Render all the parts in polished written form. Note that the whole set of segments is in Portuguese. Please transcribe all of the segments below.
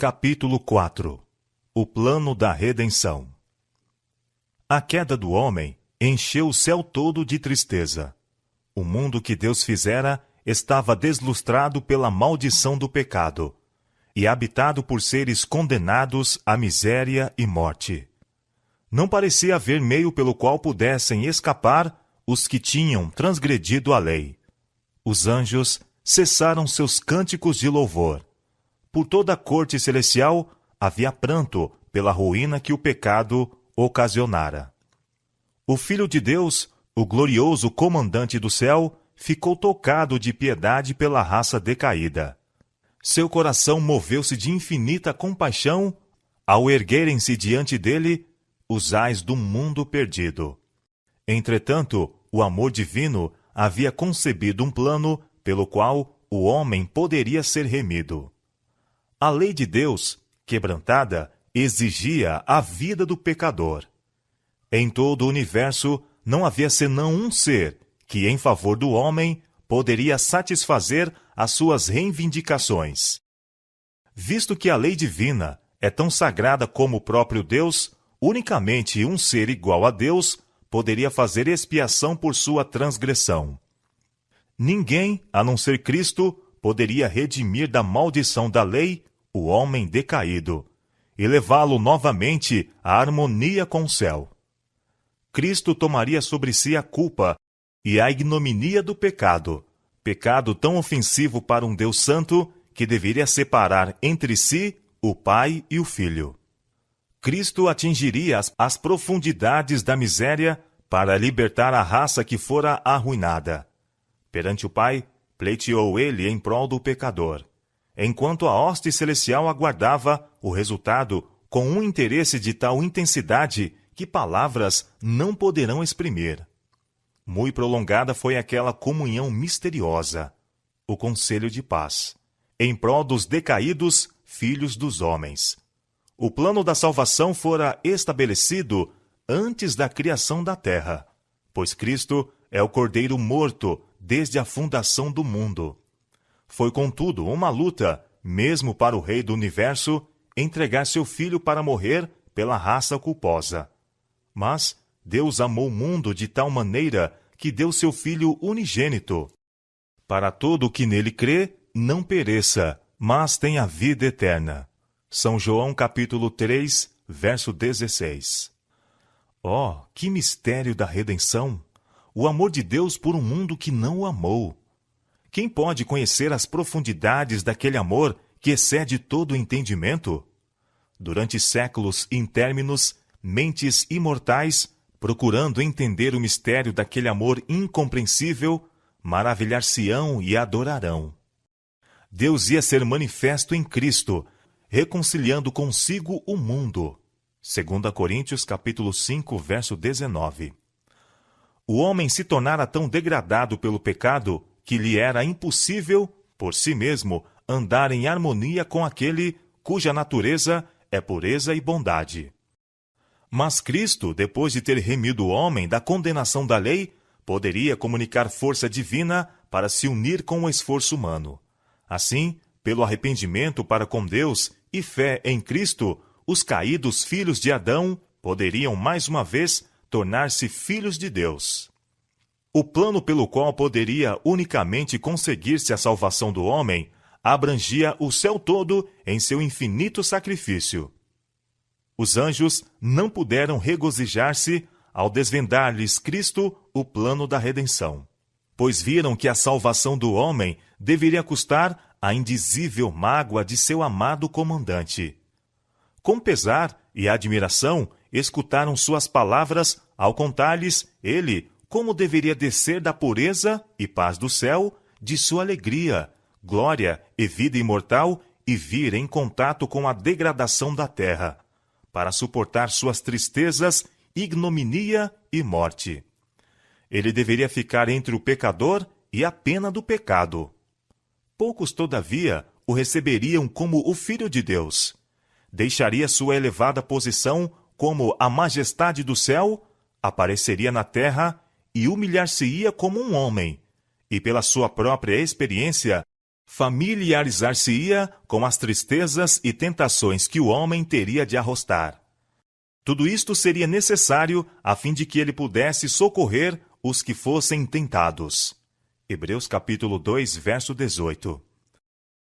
Capítulo 4 O plano da redenção. A queda do homem encheu o céu todo de tristeza. O mundo que Deus fizera estava deslustrado pela maldição do pecado e habitado por seres condenados à miséria e morte. Não parecia haver meio pelo qual pudessem escapar os que tinham transgredido a lei. Os anjos cessaram seus cânticos de louvor. Por toda a corte celestial havia pranto pela ruína que o pecado ocasionara. O Filho de Deus, o glorioso comandante do céu, ficou tocado de piedade pela raça decaída. Seu coração moveu-se de infinita compaixão ao erguerem-se diante dele os ais do mundo perdido. Entretanto, o amor divino havia concebido um plano pelo qual o homem poderia ser remido. A lei de Deus, quebrantada, exigia a vida do pecador. Em todo o universo não havia senão um ser que, em favor do homem, poderia satisfazer as suas reivindicações. Visto que a lei divina é tão sagrada como o próprio Deus, unicamente um ser igual a Deus poderia fazer expiação por sua transgressão. Ninguém, a não ser Cristo, poderia redimir da maldição da lei o homem decaído e levá-lo novamente à harmonia com o céu. Cristo tomaria sobre si a culpa e a ignominia do pecado, pecado tão ofensivo para um Deus santo que deveria separar entre si o Pai e o Filho. Cristo atingiria as profundidades da miséria para libertar a raça que fora arruinada. Perante o Pai, pleiteou ele em prol do pecador, enquanto a hoste celestial aguardava o resultado com um interesse de tal intensidade que palavras não poderão exprimir. Muito prolongada foi aquela comunhão misteriosa, o conselho de paz, em prol dos decaídos filhos dos homens. O plano da salvação fora estabelecido antes da criação da terra, pois Cristo é o Cordeiro morto desde a fundação do mundo. Foi, contudo, uma luta, mesmo para o Rei do Universo, entregar seu Filho para morrer pela raça culposa. Mas Deus amou o mundo de tal maneira que deu seu Filho unigênito, para todo o que nele crê, não pereça, mas tenha vida eterna. São João capítulo 3, verso 16. Oh, que mistério da redenção! O amor de Deus por um mundo que não o amou. Quem pode conhecer as profundidades daquele amor que excede todo o entendimento? Durante séculos intérminos, mentes imortais, procurando entender o mistério daquele amor incompreensível, maravilhar-se-ão e adorarão. Deus ia ser manifesto em Cristo, reconciliando consigo o mundo. 2 Coríntios capítulo 5, verso 19. O homem se tornara tão degradado pelo pecado que lhe era impossível, por si mesmo, andar em harmonia com aquele cuja natureza é pureza e bondade. Mas Cristo, depois de ter remido o homem da condenação da lei, poderia comunicar força divina para se unir com o esforço humano. Assim, pelo arrependimento para com Deus e fé em Cristo, os caídos filhos de Adão poderiam mais uma vez tornar-se filhos de Deus. O plano pelo qual poderia unicamente conseguir-se a salvação do homem abrangia o céu todo em seu infinito sacrifício. Os anjos não puderam regozijar-se ao desvendar-lhes Cristo o plano da redenção, pois viram que a salvação do homem deveria custar a indizível mágoa de seu amado comandante. Com pesar e admiração, escutaram suas palavras ao contar-lhes ele como deveria descer da pureza e paz do céu, de sua alegria, glória e vida imortal e vir em contato com a degradação da terra, para suportar suas tristezas, ignominia e morte. Ele deveria ficar entre o pecador e a pena do pecado. Poucos, todavia, o receberiam como o Filho de Deus. Deixaria sua elevada posição como a majestade do céu, apareceria na terra e humilhar-se-ia como um homem, e pela sua própria experiência, familiarizar-se-ia com as tristezas e tentações que o homem teria de arrostar. Tudo isto seria necessário a fim de que ele pudesse socorrer os que fossem tentados. Hebreus capítulo 2, verso 18.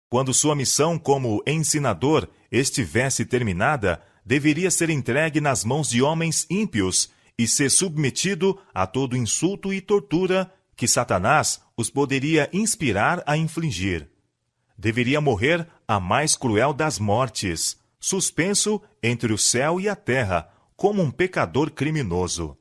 Quando sua missão como ensinador estivesse terminada, deveria ser entregue nas mãos de homens ímpios e ser submetido a todo insulto e tortura que Satanás os poderia inspirar a infligir. Deveria morrer a mais cruel das mortes, suspenso entre o céu e a terra, como um pecador criminoso.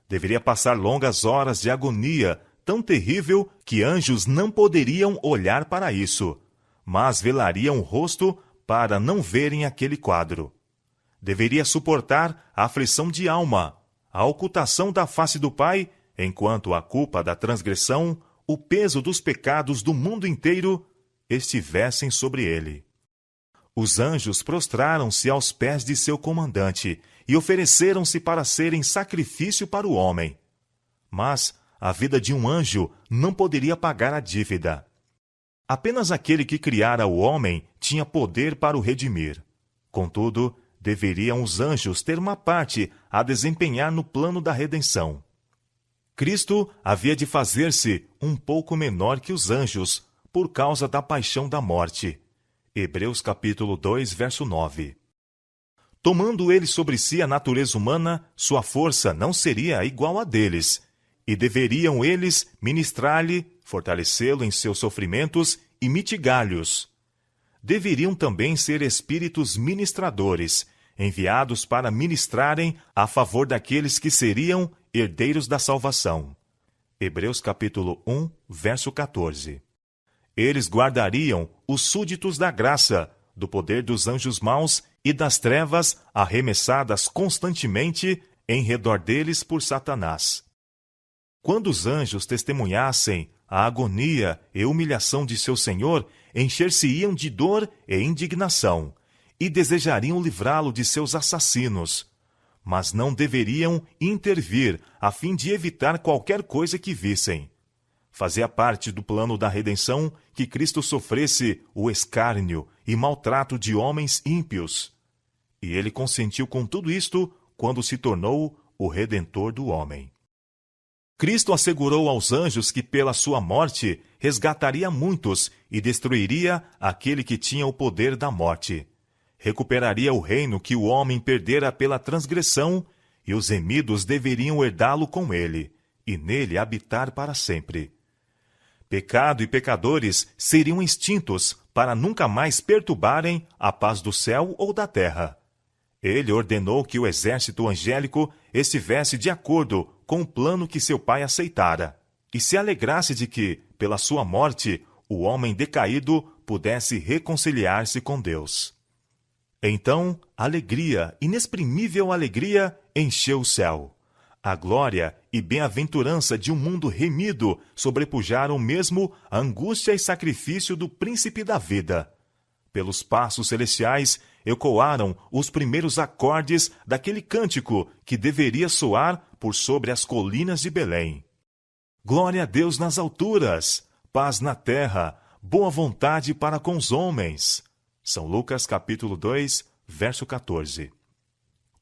Deveria passar longas horas de agonia, tão terrível que anjos não poderiam olhar para isso, mas velariam o rosto para não verem aquele quadro. Deveria suportar a aflição de alma, a ocultação da face do Pai, enquanto a culpa da transgressão, o peso dos pecados do mundo inteiro estivessem sobre ele. Os anjos prostraram-se aos pés de seu comandante e ofereceram-se para serem sacrifício para o homem. Mas a vida de um anjo não poderia pagar a dívida. Apenas aquele que criara o homem tinha poder para o redimir. Contudo, deveriam os anjos ter uma parte a desempenhar no plano da redenção. Cristo havia de fazer-se um pouco menor que os anjos, por causa da paixão da morte. Hebreus capítulo 2, verso 9. Tomando ele sobre si a natureza humana, sua força não seria igual a deles, e deveriam eles ministrar-lhe, fortalecê-lo em seus sofrimentos e mitigá-los. Deveriam também ser espíritos ministradores, enviados para ministrarem a favor daqueles que seriam herdeiros da salvação. Hebreus capítulo 1, verso 14. Eles guardariam os súditos da graça, do poder dos anjos maus e das trevas arremessadas constantemente em redor deles por Satanás. Quando os anjos testemunhassem a agonia e humilhação de seu Senhor, encher-se-iam de dor e indignação, e desejariam livrá-lo de seus assassinos, mas não deveriam intervir a fim de evitar qualquer coisa que vissem. Fazia parte do plano da redenção que Cristo sofresse o escárnio e maltrato de homens ímpios. E ele consentiu com tudo isto quando se tornou o Redentor do homem. Cristo assegurou aos anjos que pela sua morte resgataria muitos e destruiria aquele que tinha o poder da morte. Recuperaria o reino que o homem perdera pela transgressão, e os remidos deveriam herdá-lo com ele, e nele habitar para sempre. Pecado e pecadores seriam extintos para nunca mais perturbarem a paz do céu ou da terra. Ele ordenou que o exército angélico estivesse de acordo com o plano que seu pai aceitara, e se alegrasse de que, pela sua morte, o homem decaído pudesse reconciliar-se com Deus. Então, alegria, inexprimível alegria, encheu o céu. A glória e bem-aventurança de um mundo remido sobrepujaram mesmo a angústia e sacrifício do príncipe da vida. Pelos passos celestiais ecoaram os primeiros acordes daquele cântico que deveria soar por sobre as colinas de Belém. Glória a Deus nas alturas, paz na terra, boa vontade para com os homens. São Lucas capítulo 2, verso 14.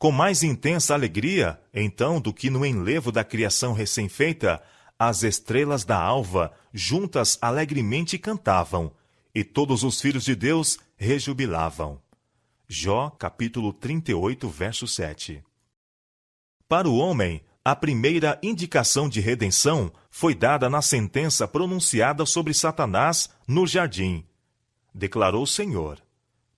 Com mais intensa alegria, então, do que no enlevo da criação recém-feita, as estrelas da alva juntas alegremente cantavam, e todos os filhos de Deus rejubilavam. Jó, capítulo 38, verso 7. Para o homem, a primeira indicação de redenção foi dada na sentença pronunciada sobre Satanás no jardim. Declarou o Senhor: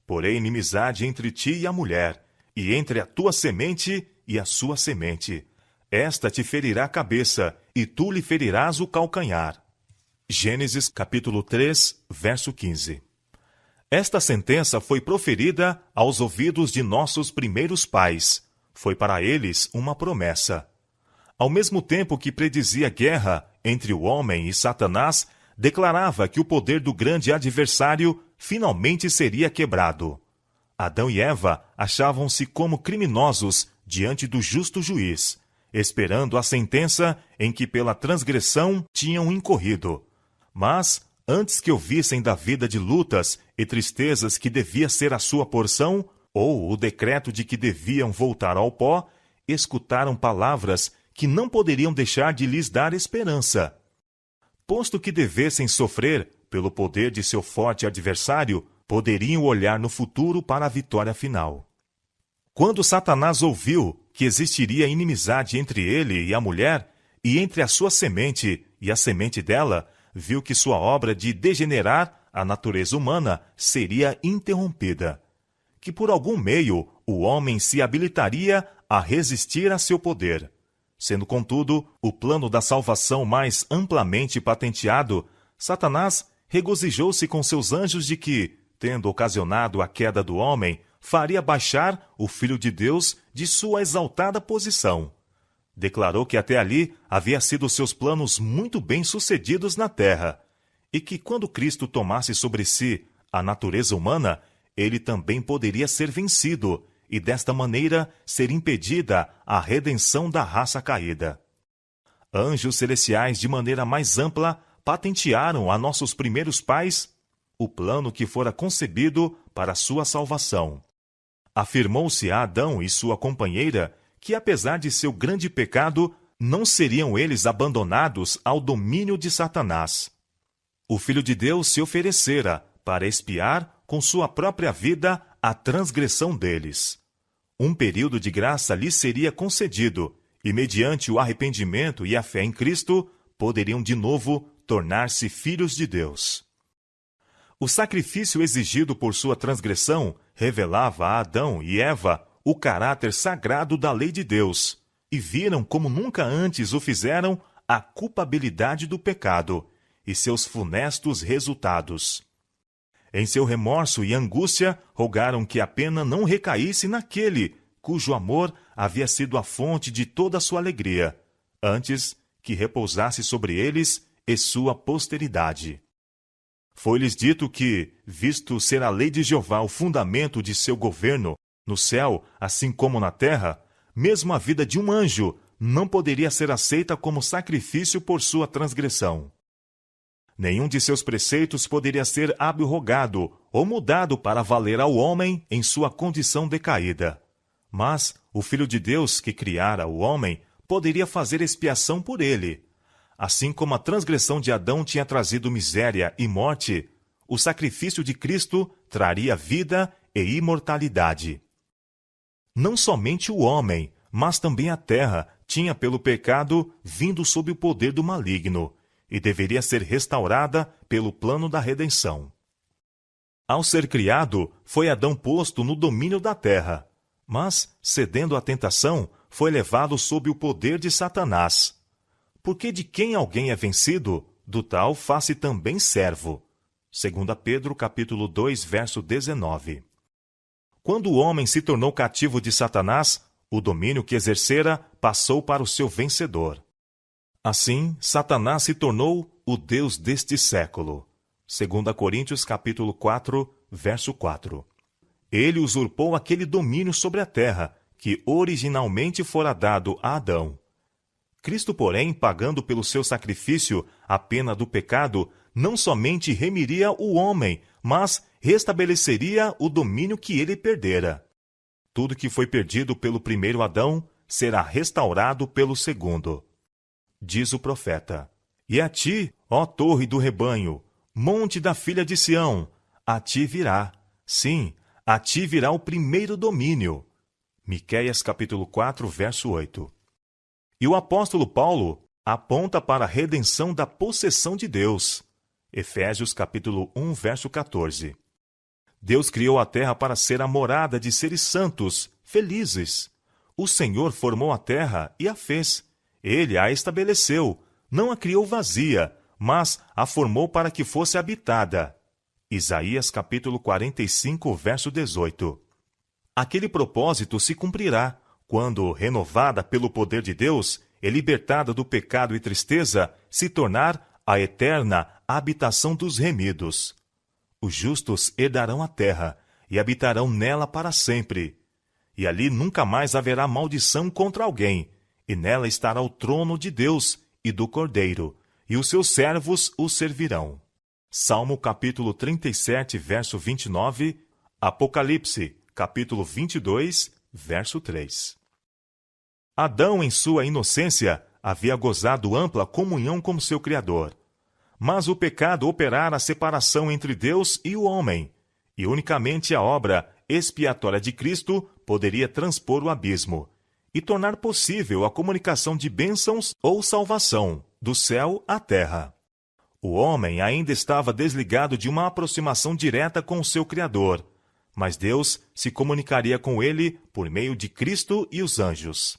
porém inimizade entre ti e a mulher, e entre a tua semente e a sua semente. Esta te ferirá a cabeça, e tu lhe ferirás o calcanhar. Gênesis capítulo 3, verso 15. Esta sentença foi proferida aos ouvidos de nossos primeiros pais. Foi para eles uma promessa. Ao mesmo tempo que predizia guerra entre o homem e Satanás, declarava que o poder do grande adversário finalmente seria quebrado. Adão e Eva achavam-se como criminosos diante do justo juiz, esperando a sentença em que pela transgressão tinham incorrido. Mas antes que ouvissem da vida de lutas e tristezas que devia ser a sua porção, ou o decreto de que deviam voltar ao pó, escutaram palavras que não poderiam deixar de lhes dar esperança. Posto que devessem sofrer pelo poder de seu forte adversário, poderiam olhar no futuro para a vitória final. Quando Satanás ouviu que existiria inimizade entre ele e a mulher, e entre a sua semente e a semente dela, viu que sua obra de degenerar a natureza humana seria interrompida, que por algum meio o homem se habilitaria a resistir a seu poder. Sendo, contudo, o plano da salvação mais amplamente patenteado, Satanás regozijou-se com seus anjos de que, tendo ocasionado a queda do homem, faria baixar o Filho de Deus de sua exaltada posição. Declarou que até ali havia sido seus planos muito bem sucedidos na terra, e que quando Cristo tomasse sobre si a natureza humana, ele também poderia ser vencido, e desta maneira ser impedida a redenção da raça caída. Anjos celestiais, de maneira mais ampla, patentearam a nossos primeiros pais o plano que fora concebido para sua salvação. Afirmou-se a Adão e sua companheira que, apesar de seu grande pecado, não seriam eles abandonados ao domínio de Satanás. O Filho de Deus se oferecera para expiar com sua própria vida a transgressão deles. Um período de graça lhes seria concedido, e mediante o arrependimento e a fé em Cristo, poderiam de novo tornar-se filhos de Deus. O sacrifício exigido por sua transgressão revelava a Adão e Eva o caráter sagrado da lei de Deus, e viram como nunca antes o fizeram a culpabilidade do pecado e seus funestos resultados. Em seu remorso e angústia, rogaram que a pena não recaísse naquele cujo amor havia sido a fonte de toda a sua alegria, antes que repousasse sobre eles e sua posteridade. Foi-lhes dito que, visto ser a lei de Jeová o fundamento de seu governo, no céu, assim como na terra, mesmo a vida de um anjo não poderia ser aceita como sacrifício por sua transgressão. Nenhum de seus preceitos poderia ser abrogado ou mudado para valer ao homem em sua condição decaída. Mas o Filho de Deus que criara o homem poderia fazer expiação por ele. Assim como a transgressão de Adão tinha trazido miséria e morte, o sacrifício de Cristo traria vida e imortalidade. Não somente o homem, mas também a terra tinha pelo pecado vindo sob o poder do maligno, e deveria ser restaurada pelo plano da redenção. Ao ser criado, foi Adão posto no domínio da terra, mas, cedendo à tentação, foi levado sob o poder de Satanás. Porque de quem alguém é vencido, do tal faz-se também servo. 2 Pedro capítulo 2, verso 19. Quando o homem se tornou cativo de Satanás, o domínio que exercera passou para o seu vencedor. Assim, Satanás se tornou o Deus deste século. 2 Coríntios capítulo 4, verso 4. Ele usurpou aquele domínio sobre a terra, que originalmente fora dado a Adão. Cristo, porém, pagando pelo seu sacrifício a pena do pecado, não somente remiria o homem, mas restabeleceria o domínio que ele perdera. Tudo que foi perdido pelo primeiro Adão será restaurado pelo segundo. Diz o profeta: E a ti, ó torre do rebanho, monte da filha de Sião, a ti virá, sim, a ti virá o primeiro domínio. Miqueias capítulo 4, verso 8. E o apóstolo Paulo aponta para a redenção da possessão de Deus. Efésios capítulo 1, verso 14. Deus criou a terra para ser a morada de seres santos, felizes. O Senhor formou a terra e a fez. Ele a estabeleceu, não a criou vazia, mas a formou para que fosse habitada. Isaías capítulo 45, verso 18. Aquele propósito se cumprirá, quando, renovada pelo poder de Deus e libertada do pecado e tristeza, se tornar a eterna habitação dos remidos. Os justos herdarão a terra e habitarão nela para sempre. E ali nunca mais haverá maldição contra alguém, e nela estará o trono de Deus e do Cordeiro, e os seus servos o servirão. Salmo capítulo 37, verso 29, Apocalipse capítulo 22, verso 3. Adão, em sua inocência, havia gozado ampla comunhão com seu Criador. Mas o pecado operara a separação entre Deus e o homem, e unicamente a obra expiatória de Cristo poderia transpor o abismo e tornar possível a comunicação de bênçãos ou salvação, do céu à terra. O homem ainda estava desligado de uma aproximação direta com o seu Criador, mas Deus se comunicaria com ele por meio de Cristo e os anjos.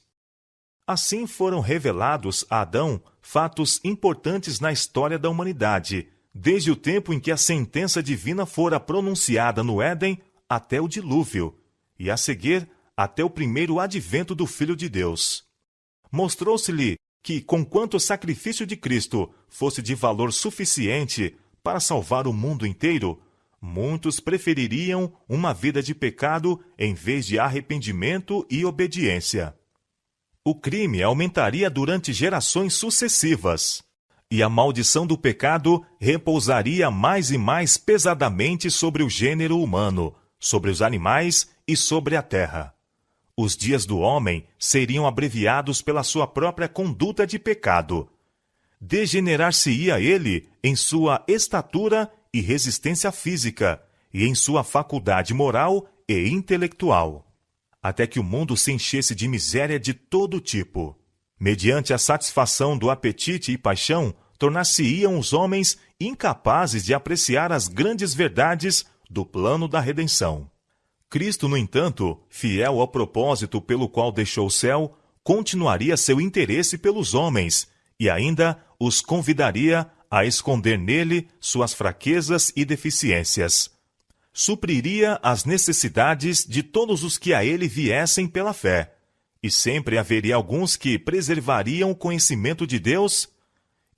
Assim foram revelados a Adão fatos importantes na história da humanidade, desde o tempo em que a sentença divina fora pronunciada no Éden até o dilúvio, e a seguir até o primeiro advento do Filho de Deus. Mostrou-se-lhe que, conquanto o sacrifício de Cristo fosse de valor suficiente para salvar o mundo inteiro, muitos prefeririam uma vida de pecado em vez de arrependimento e obediência. O crime aumentaria durante gerações sucessivas, e a maldição do pecado repousaria mais e mais pesadamente sobre o gênero humano, sobre os animais e sobre a terra. Os dias do homem seriam abreviados pela sua própria conduta de pecado. Degenerar-se-ia ele em sua estatura e resistência física, e em sua faculdade moral e intelectual, até que o mundo se enchesse de miséria de todo tipo. Mediante a satisfação do apetite e paixão, tornar-se-iam os homens incapazes de apreciar as grandes verdades do plano da redenção. Cristo, no entanto, fiel ao propósito pelo qual deixou o céu, continuaria seu interesse pelos homens e ainda os convidaria a esconder nele suas fraquezas e deficiências. Supriria as necessidades de todos os que a ele viessem pela fé, e sempre haveria alguns que preservariam o conhecimento de Deus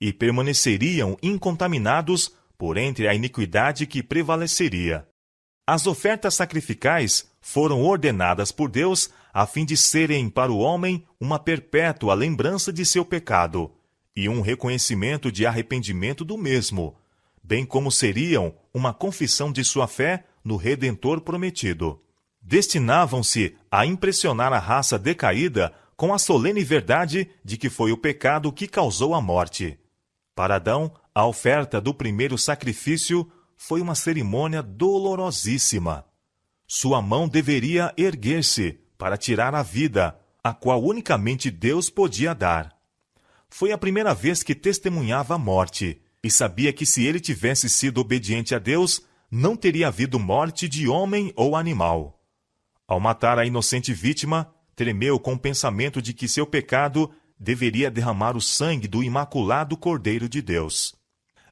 e permaneceriam incontaminados por entre a iniquidade que prevaleceria. As ofertas sacrificais foram ordenadas por Deus a fim de serem para o homem uma perpétua lembrança de seu pecado e um reconhecimento de arrependimento do mesmo, bem como seriam uma confissão de sua fé no Redentor prometido. Destinavam-se a impressionar a raça decaída com a solene verdade de que foi o pecado que causou a morte. Para Adão, a oferta do primeiro sacrifício foi uma cerimônia dolorosíssima. Sua mão deveria erguer-se para tirar a vida, a qual unicamente Deus podia dar. Foi a primeira vez que testemunhava a morte, e sabia que se ele tivesse sido obediente a Deus, não teria havido morte de homem ou animal. Ao matar a inocente vítima, tremeu com o pensamento de que seu pecado deveria derramar o sangue do imaculado Cordeiro de Deus.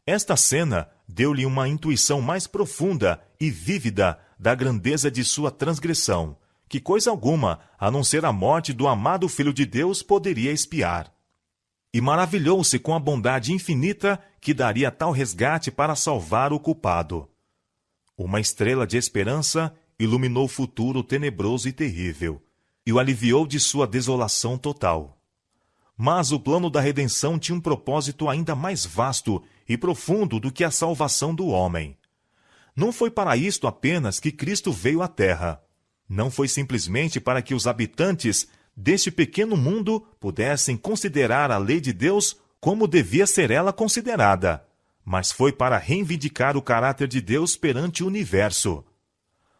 Esta cena deu-lhe uma intuição mais profunda e vívida da grandeza de sua transgressão, que coisa alguma, a não ser a morte do amado Filho de Deus, poderia expiar. E maravilhou-se com a bondade infinita que daria tal resgate para salvar o culpado. Uma estrela de esperança iluminou o futuro tenebroso e terrível, e o aliviou de sua desolação total. Mas o plano da redenção tinha um propósito ainda mais vasto e profundo do que a salvação do homem. Não foi para isto apenas que Cristo veio à Terra. Não foi simplesmente para que os habitantes deste pequeno mundo pudessem considerar a lei de Deus como devia ser ela considerada, mas foi para reivindicar o caráter de Deus perante o universo.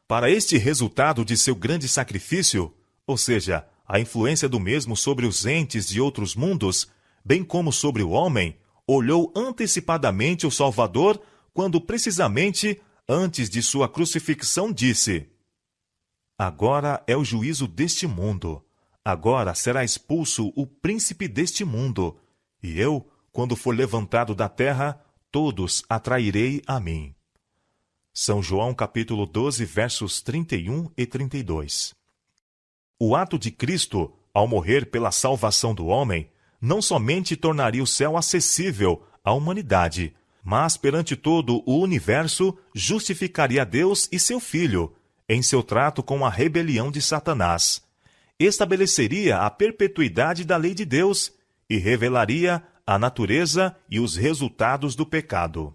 Para este resultado de seu grande sacrifício, ou seja, a influência do mesmo sobre os entes de outros mundos, bem como sobre o homem, olhou antecipadamente o Salvador quando, precisamente antes de sua crucifixão, disse: Agora é o juízo deste mundo. Agora será expulso o príncipe deste mundo. E eu, quando for levantado da terra, todos atrairei a mim. São João capítulo 12, versos 31 e 32. O ato de Cristo, ao morrer pela salvação do homem, não somente tornaria o céu acessível à humanidade, mas perante todo o universo justificaria Deus e seu Filho, em seu trato com a rebelião de Satanás. Estabeleceria a perpetuidade da lei de Deus e revelaria a natureza e os resultados do pecado.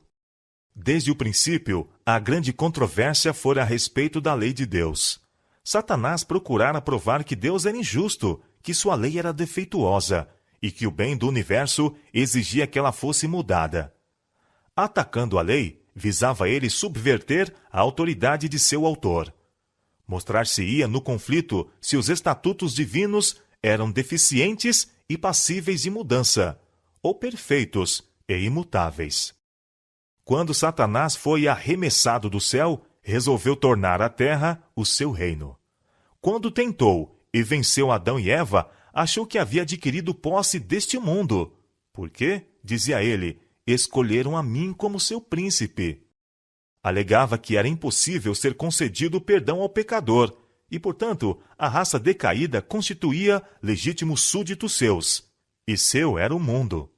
Desde o princípio, a grande controvérsia fora a respeito da lei de Deus. Satanás procurara provar que Deus era injusto, que sua lei era defeituosa e que o bem do universo exigia que ela fosse mudada. Atacando a lei, visava ele subverter a autoridade de seu autor. Mostrar-se-ia no conflito se os estatutos divinos eram deficientes e passíveis de mudança, ou perfeitos e imutáveis. Quando Satanás foi arremessado do céu, resolveu tornar a terra o seu reino. Quando tentou e venceu Adão e Eva, achou que havia adquirido posse deste mundo, porque, dizia ele, escolheram a mim como seu príncipe. Alegava que era impossível ser concedido perdão ao pecador, e, portanto, a raça decaída constituía legítimos súditos seus, e seu era o mundo.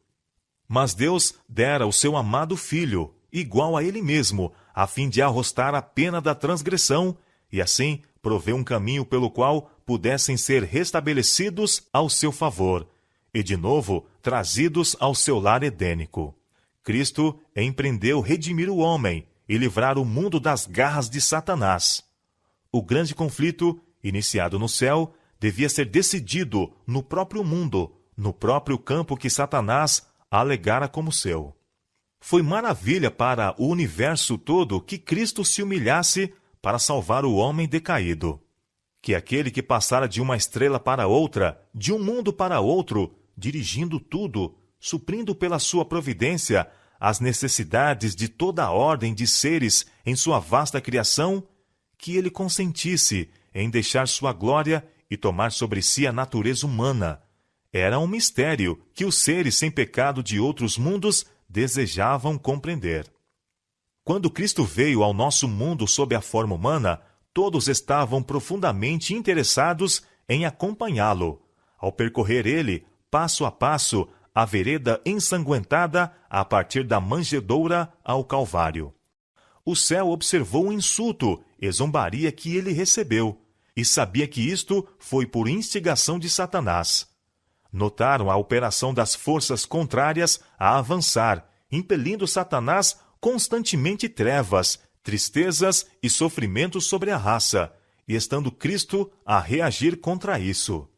Mas Deus dera o seu amado Filho, igual a ele mesmo, a fim de arrostar a pena da transgressão, e assim proveu um caminho pelo qual pudessem ser restabelecidos ao seu favor, e de novo trazidos ao seu lar edênico. Cristo empreendeu redimir o homem e livrar o mundo das garras de Satanás. O grande conflito, iniciado no céu, devia ser decidido no próprio mundo, no próprio campo que Satanás alegara como seu. Foi maravilha para o universo todo que Cristo se humilhasse para salvar o homem decaído. Que aquele que passara de uma estrela para outra, de um mundo para outro, dirigindo tudo, suprindo pela sua providência as necessidades de toda a ordem de seres em sua vasta criação, que ele consentisse em deixar sua glória e tomar sobre si a natureza humana. Era um mistério que os seres sem pecado de outros mundos desejavam compreender. Quando Cristo veio ao nosso mundo sob a forma humana, todos estavam profundamente interessados em acompanhá-lo, ao percorrer ele, passo a passo, a vereda ensanguentada a partir da manjedoura ao Calvário. O céu observou o insulto e zombaria que ele recebeu, e sabia que isto foi por instigação de Satanás. Notaram a operação das forças contrárias a avançar, impelindo Satanás constantemente trevas, tristezas e sofrimentos sobre a raça, e estando Cristo a reagir contra isso.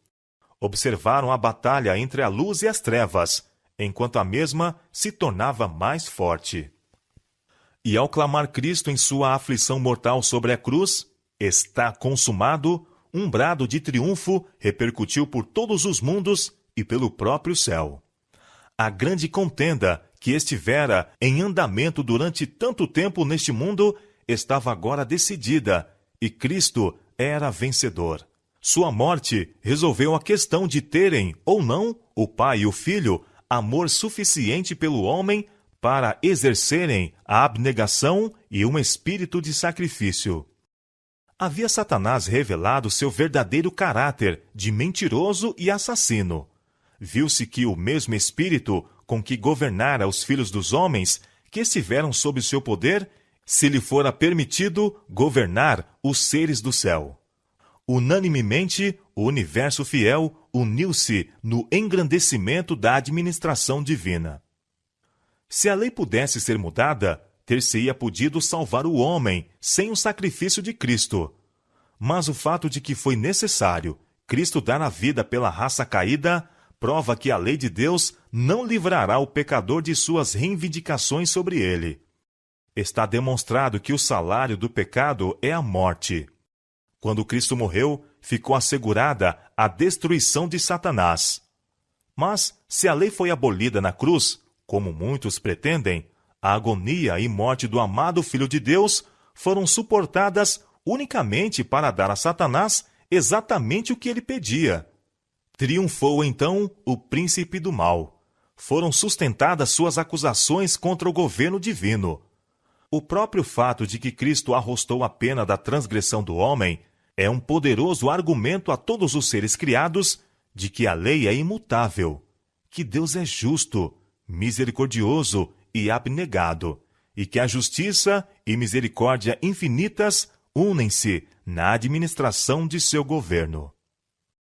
Observaram a batalha entre a luz e as trevas, enquanto a mesma se tornava mais forte. E ao clamar Cristo em sua aflição mortal sobre a cruz, está consumado, um brado de triunfo repercutiu por todos os mundos e pelo próprio céu. A grande contenda que estivera em andamento durante tanto tempo neste mundo estava agora decidida, e Cristo era vencedor. Sua morte resolveu a questão de terem, ou não, o Pai e o Filho, amor suficiente pelo homem para exercerem a abnegação e um espírito de sacrifício. Havia Satanás revelado seu verdadeiro caráter de mentiroso e assassino. Viu-se que o mesmo espírito com que governara os filhos dos homens, que estiveram sob seu poder, se lhe fora permitido governar os seres do céu. Unanimemente, o universo fiel uniu-se no engrandecimento da administração divina. Se a lei pudesse ser mudada, ter-se-ia podido salvar o homem sem o sacrifício de Cristo. Mas o fato de que foi necessário Cristo dar a vida pela raça caída prova que a lei de Deus não livrará o pecador de suas reivindicações sobre ele. Está demonstrado que o salário do pecado é a morte. Quando Cristo morreu, ficou assegurada a destruição de Satanás. Mas, se a lei foi abolida na cruz, como muitos pretendem, a agonia e morte do amado Filho de Deus foram suportadas unicamente para dar a Satanás exatamente o que ele pedia. Triunfou então o príncipe do mal. Foram sustentadas suas acusações contra o governo divino. O próprio fato de que Cristo arrostou a pena da transgressão do homem é um poderoso argumento a todos os seres criados de que a lei é imutável, que Deus é justo, misericordioso e abnegado, e que a justiça e misericórdia infinitas unem-se na administração de seu governo.